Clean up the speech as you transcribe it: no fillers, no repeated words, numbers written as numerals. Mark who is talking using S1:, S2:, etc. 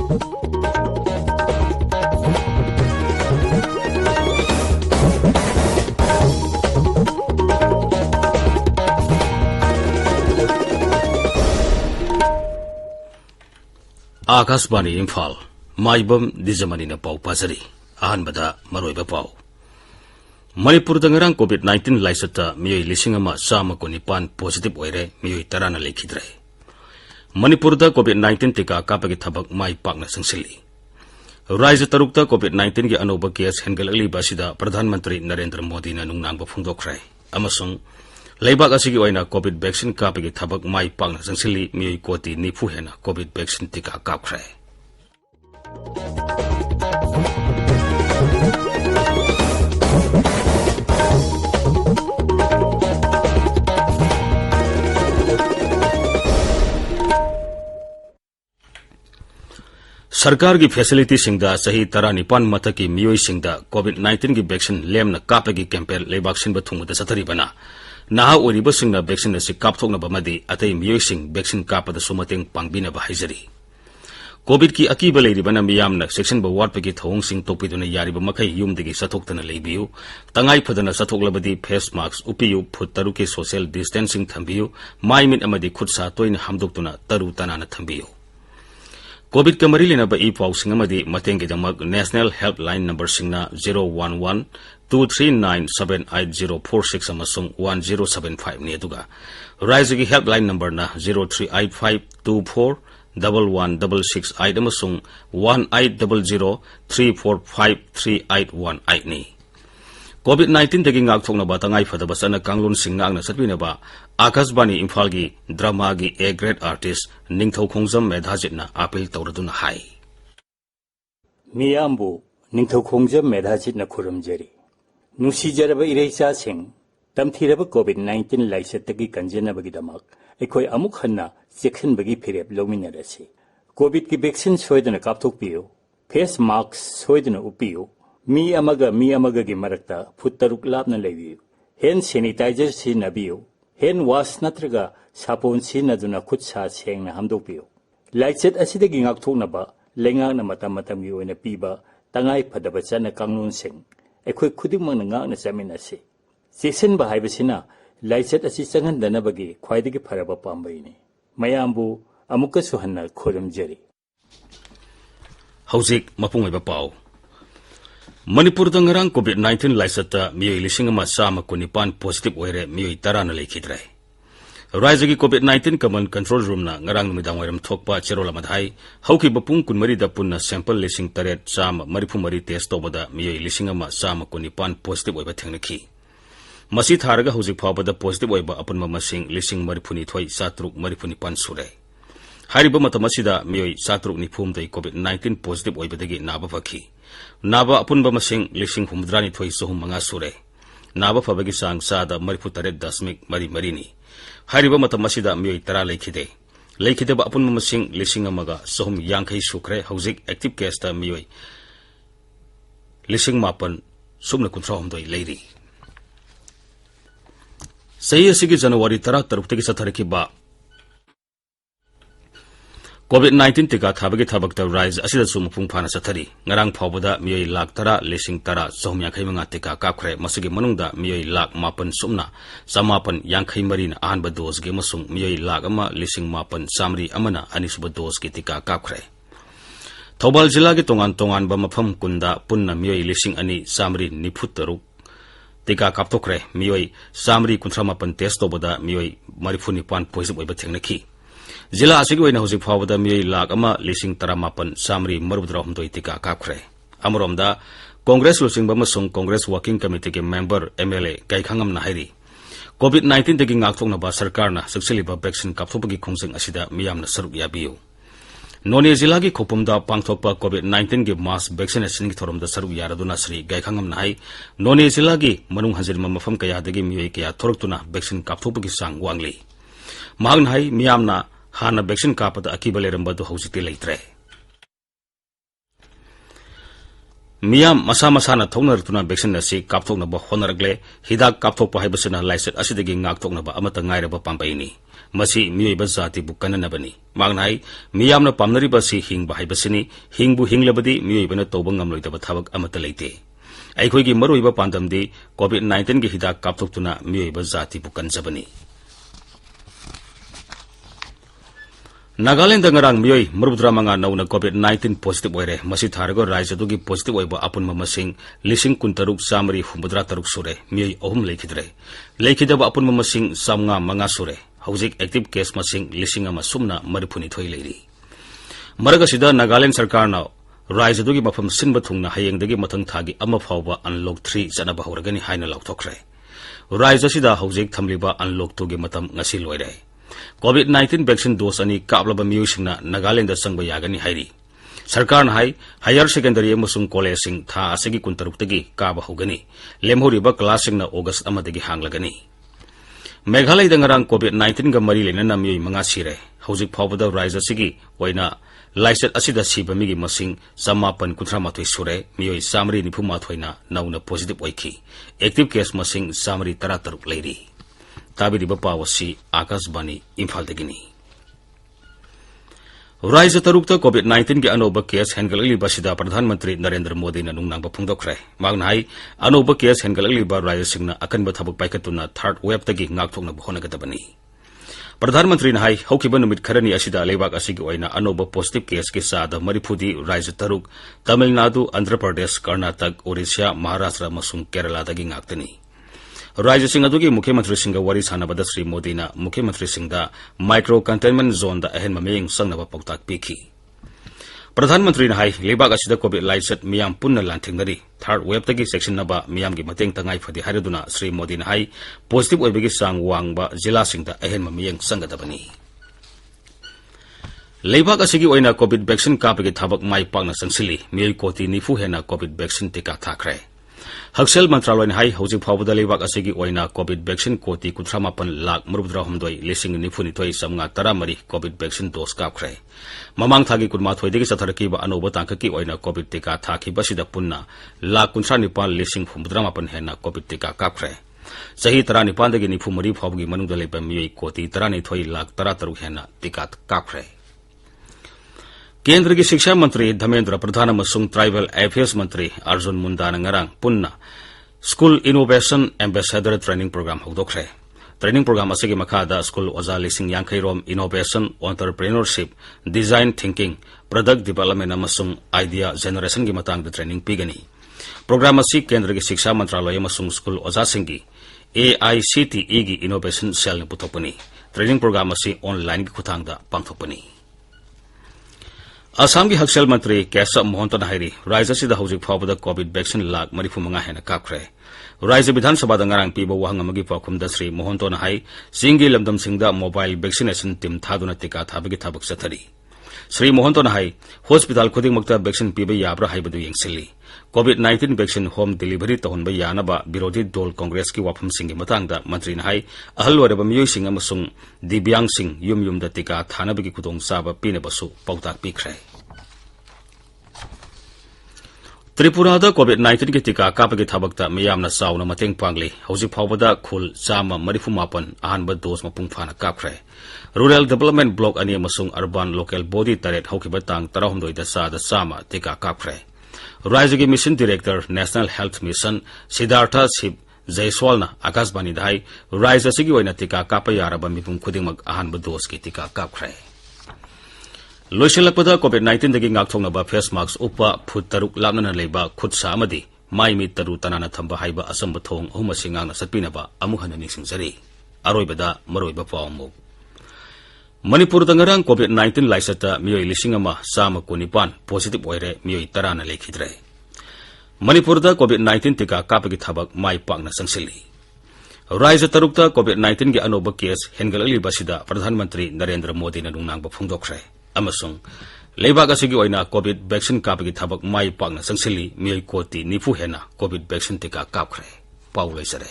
S1: आकाशवाणी इम्फाल माइबम दिजमनी न पाउ पाजरी अहनबदा मरोइबा पाउ मणिपुर दंगरांग कोविड-19 लाइसता मियोई लिसिंग अमा चामा कुनिपान पॉजिटिव ओइरे मियोई तराना लेखिद्रे मणिपुर दा कोविड-19 टीका कापगी थबक माई पाकना संसिली राज्य तरुकता कोविड-19 की अनोबा केस हेनगलली बासिदा प्रधानमंत्री नरेंद्र मोदी न नुंगनांगबा फुंगदोखरे अमसुंग लेबाक असिगी ओइना कोविड वैक्सीन कापगी थबक माई पाकना संसिली मियोई कोटी निफु हेना कोविड वैक्सीन टीका कापखरे सरकार की फैसिलिटी सिंगदा सही तरा निपान मत की मियोई सिंगदा कोविड-19 की वैक्सीन लेमना कापगी कैंपेन लेबाक सिंबा थुंगदा सतरी बना नहा ओरिबा सिंगना वैक्सीन असी कापथोकना बमदी अतै मियोई सिंग वैक्सीन कापदा सुमतेंग पांगबिना बाहाइजरी कोविड की अकीबा लेरिबना मियामना सेक्शन ब वाटपगी थौंग सिंग तोपिदुना यारिबा मखै युमदगी सथोक्तना लेबियु तंगाई फदना सथोक्लबदी फेस मास्क उपियु फुट तरु के सोशल डिस्टेंसिंग थंबियु माई मिट अमदी खुदसा तोइना हमदोक्तुना तरु तनाना थंबियु कोविड के मरी लेना ई पाउसिंग अमदी मतेंगीदमक नेशनल हेल्पलाइन नंबर सिंगना 011-239-7804 अमसुंग 1075 ने अदुगा राज्य की हेल्पलाइन नंबर ना 0385241166 अमसुंग 180034538118 ने कोविड-19 दगी ngaktoknaba tangai fadaba sana kanglon singngakna satbinaba Akashvani Imphal की ड्रामा की a great artist Ningthou Khongjam मेधाजितना अपील तौरदुना हाई
S2: मियामबु निंगथौ खोंजम मेधाजितना खुरमजरी नुसीजरब इरेचासिंग तमथिरब कोविड-19 लाइसेतगी कंजेनबगीदमक एखोय अमुक हन्ना चेक्सनबगी फिरेब लौमिनरसि कोविड की वैक्सीन सोयदना कापथोकपियो फेस मास्क सोयदना उपियो मी अमगा की मरक्ता फुट तरुक लापना लेबियो हैंड सैनिटाइजर सिनाबियो हैंड वाश नत्रगा सापोन सिनादुना खुद सा सेंगना हमदोपियो लाइसेट असिदगी ngaktoknaba लेंगांगना मतम-मतमगी ओइना पीबा तंगाई फदबा चना कांगलोनसिंग एखोय खुदिमंगना ngaakna चामिनासि चेक्सनबा हाइबसिना लाइसेट असि चंगहनदनबगी ख्वाइदगी फरबा पांबैनि मयामबु अमुकसु हन्ना खोरमजरी
S1: हौजिक मपुंगैबा पाउ मणिपुर दंगरांग कोविड-19 लाइसता मियोई लिसिंग अमा चामा कुनिपान पॉजिटिव ओइरे मियोई तराना लेखिद्रे राज्य की कोविड-19 कमन कंट्रोल रूम ना ngarang numidang wairam thokpa cherola madhai hauki bapung kunmari da punna sample lising taret chama marifumari test tobada miyoy lising ama chama kunipan positive oiba thengnaki masi tharaga hojik phawbada positive oiba apunma masing lising marifuni thoi satruk marifuni pan sure hariba matamasida miyoy satruk nifum dai covid-19 positive oibadagi naba fakhi naba apunba masing lising humdrani thoi sohum manga sure naba fabagi sang sada marifu taret dasmik mari marini hariba matamasida miyoy tara lekhide ba apunma masing lising amaga sohum yankhai sukre hojik active case ta miyoy lising mapan sumna kunthra homdoi leiri sahi asigi January 13 tagi satharaki ba COVID-19 tika thabagi thabakta rise asida sumupung phana sathari ngarang phawbada miyoi lakh tara lesing tara sohum yankhai manga tika kapkhre masigi manungda miyoi lakh mapan sumna samapan yankhai marin ahanba dose ge masung miyoi lakh ama lesing mapan samri amana anisuba dose ki tika kapkhre Thobal jila gi tongan ba mafam kunda punna miyoi lesing ani samri niphutaruk tika kapthokre miyoi samri kunthamapan test tobada miyoi marifuni pan positive oiba thengnaki जिला आसिक वैना हुजिक फावदा मियै लाख अमा लिसिंग तरामापन सामरी मरुद्रा हमदोइ टिका काखरे अमरोमदा Congress लुसिंग बमसुंग Congress working committee के member MLA काइखांगम नाहैरी कोविड-19 दगी ngaktoknaba सरकारना सक्सेलिबा vaccine कापथोपगी खोंसिंग असिदा मियामना सरुक याबियो नोने जिला की खोपमदा पांगथोकपा कोविड-19 के mass vaccination की थोरमदा सरुक यारदुना श्री गाइखांगम नाहै नोने जिला की मनुंग हजिरमा मफम कयादगी मियै कया थोरक्तुना वैक्सीन कापथोपगी सांग वांगली महागनाहै मियामना हाना वैक्सीन कापदा अकीबा लेरंबदु हौजिते लेत्रे मियाम मसा मसाना थौनरतुना वैक्सीन असि कापथोकनबा होनरगले हिदाक कापथोकपा हाइबसना लाइसेट असिदगी ngaktoknaba amata ngairaba पांबाइनी मसी मियोइबा जाति बु कननबनी मांगनाय मियामना पामनरिबा सि हिंगबा हाइबसिनी हिंगबु हिंगलबदी मियोइबना तौबा ngamloidaba thabak amata leite अखोई मरुब पांदमदी कोविड-19 की हिदाक कापथोक्तुना मियोइबा जाति बु कनजबनी नागालैंड ngarang मियोइ मरुद्रा मंगा नौना कोविड-19 पॉजिटिव ओइरे मसी थारगो राज्यदुगी पॉजिटिव ओइबा अपुनमा मसिंग लिसिंग कुंतरुक सामरी हुमद्रा तरुक सुरे मियोइ अहुम लेखिद्रे लेखिदबा अपुनमा मसिंग सामंगा मंगा सुरे हौजिक एक्टिव केस मसिंग लिसिंग अमा सुमना मरिफुनी थोइ लेरी मरगसिदा नागालैंड सरकारना राज्यदुगी मफम सिनबा थुंगना हयेंगदगी मथंग थागी अमा फावबा अनलॉक 3 जनबा हौरगनी हाइना लाउथोखरे राज्यसिदा हौजिक थमलिबा अनलॉक 2 गी मतम ngasi लोइरे कोविड-19 वैक्सीन डोज अनि कापलब मियोइसिंगना नागालैंड संग यागनी हाइरी सरकारना हाई हायर सेकेंडरी अमसुंग कॉलेजसिंग था असेगी कुंतरुक्तगी काबा होगनी लेमहोरिबा क्लाससिंगना ऑगस्ट अमदगी हांगलगनी मेघालय दंगरांग कोविड-19 गा मरी लेना मियोइ मंगा सिरे हौजिक फावबदा राज्य सिगी ओइना लाइसेट असिदा सिबा मिगी मसिंग समापन कुथरा माथोइ सुरे मियोइ सामरी निफु माथोइना नौना पॉजिटिव ओइखी एक्टिव केस मसिंग सामरी 13 लेरी ताबिरिबा पावसी आकाशवाणी इम्फाल दगिनी राज्य तरुक्ता कोविड-19 के अनोबा केस हेनगललिबा प्रधानमंत्री नरेंद्र मोदी ना नुंगनांबा फुंगदोखरे मागनाय अनोबा केस हेनगललिबा राज्य सिंगना अकनबा थबक पाइकतुना थर्ड वेव तगी ngakthokna होनगदबनी प्रधानमंत्री ना हाई हौकिबा नुमित खरनी असिदा लेबाक असिगी ओइना अनोबा पॉजिटिव केस के साथ मरिफुदी राज्य तरुक तमिलनाडु आंध्र प्रदेश कर्नाटक ओडिशा महाराष्ट्र मसुंग केरला दगी ngakतनी राज्य सिंह अदुगी मुख्यमंत्री सिंह वरी सानबदा श्री मोदी ना मुख्यमंत्री सिंह माइक्रो कंटेनमेंट जोन दा अहन ममेंग संगनबा पौताक पीखी प्रधानमंत्री ना हाई लेबाक असिदा कोविड लाइसेट मियाम पुन्ना लांथिंगरी थर्ड वेव तगी सेक्शन नबा मियाम की मतेंग तंगाई फदी हारेदुना श्री मोदी ना हाई पॉजिटिव ओइबगी सांग वांगबा जिला सिंह दा अहन ममेंग संगदबनी लेबाक असिगी ओइना कोविड वैक्सीन कापगी थाबक माई पाकना संसिली मियोइ कोटी निफु हेना कोविड वैक्सीन टीका थाखरे हक्सेल मंत्रालय हाई हौजिक फावबदा लेबाक असिगी ओइना कोविड वैक्सीन कोटी 38,39,993 कोविड वैक्सीन डोज कापख्रे ममांग थागी 12 चथरकीबा अनोबा तांककी ओइना कोविड टीका थाखिबसिदा पुन्ना 19,993,993 हेना कोविड टीका कापख्रे सही 19 दगी 93 फावगी मनुंगदा लेबा मियोइ कोटी 19,13,13 हेना टीका कापख्रे केंद्र की शिक्षा मंत्री धर्मेंद्र प्रधान अमसुंग ट्राइबल अफेयर्स मंत्री अर्जुन मुंडा ngarang पुन्ना school innovation ambassador training programme हौदोखरे ट्रेनिंग प्रोग्राम असगी मखादा स्कूल ओजा लिसिंग यांखै रोम innovation entrepreneurship design thinking product development अमसुंग आइडिया जनरेशन की मतंग ट्रेनिंग पीगनी प्रोग्राम असि केंद्र की शिक्षा मंत्रालय अमसुंग स्कूल ओजा सिंगी AICTE की इनोवेशन सेल ने पुथोपनी ट्रेनिंग प्रोग्राम असि ऑनलाइन की खुथांगदा पांगथोपनी असम की हक्सेल मंत्री केशव मोहंतन हाइरी राज्य सिदा हौजिक फावबदा कोविड वैक्सीन लाख 35 हेना कापख्रे राज्य विधानसभा ngarang पीबा वाहंग अमगी पाखुमदा श्री मोहंतन हाई सिंगी लमदम सिंगदा मोबाइल वैक्सीनेशन टीम थादुना टीका थाबगी थाबक सथरी श्री मोहंतन हाई हॉस्पिटल खुदिंगमक्ता वैक्सीन पीबा याब्रा हाइबदु यंगसिली कोविड-19 वैक्सीन होम डिलीवरी तहनबा यानबा विरोधी दल कांग्रेस की वाफम सिंगी मतंगदा मंत्री हाई अहल ओरबा मियोइ सिंग अमसुंग दिव्यांग सिंग युम युमदा टीका थानबगी खुदोंग साबा पीनबसु पौताक पीखरे त्रिपुरादा कोविड-19 की टीका कापगी थाबकता मियामना चावना मतेंग पांगली हौजिक फावबदा खुल चामा 35 अहानबा डोज मपुंग फाना कापख्रे रूरल डेवलपमेंट ब्लॉक अनि अमसुंग अर्बन लोकल बॉडी तरेट हौकिबा तांग 19 दा सादा चामा टीका कापख्रे राज्य की mission director national health mission Siddharth Shiv जयसवालना आकाशवाणी दाई राज्य सिगी ओइना टीका कापा यारबा मिपुम खुदिंगमक अहानबा डोज की टीका कापख्रे लोइसलपदा कोविड-19 दगी ngakthoknaba फेस मास्क उपा फुट 6 लापना लेबा खुदसा अमदी माइ मी तरु तनाना थंबा हाइबा असंब थोंग अहुम सिंगांगना सतपिनबा अमुहन निसिंगजरी अरोइबदा मरोइबा पावमु मणिपुर दंगरांग कोविड-19 लाइसता मियोइ लिसिंग अमा सामा कुनिपान पॉजिटिव ओइरे मियोइ तराना लेखिद्रे मणिपुर दा कोविड-19 टीका कापगी थबक माइ पाकना संसिली राज्य तरुक्ता कोविड-19 की अनोबा केस हेनगललिबसिदा प्रधानमंत्री नरेंद्र मोदी ना नुंगनांगबा फुंगदोखरे अमसुंग लेबाक असिगी ओइना कोविड वैक्सीन कापगी थबक माइ पाकना संसिली मियोइ कोटी 90 हेना कोविड वैक्सीन टीका कापख्रे पाउ लैसरे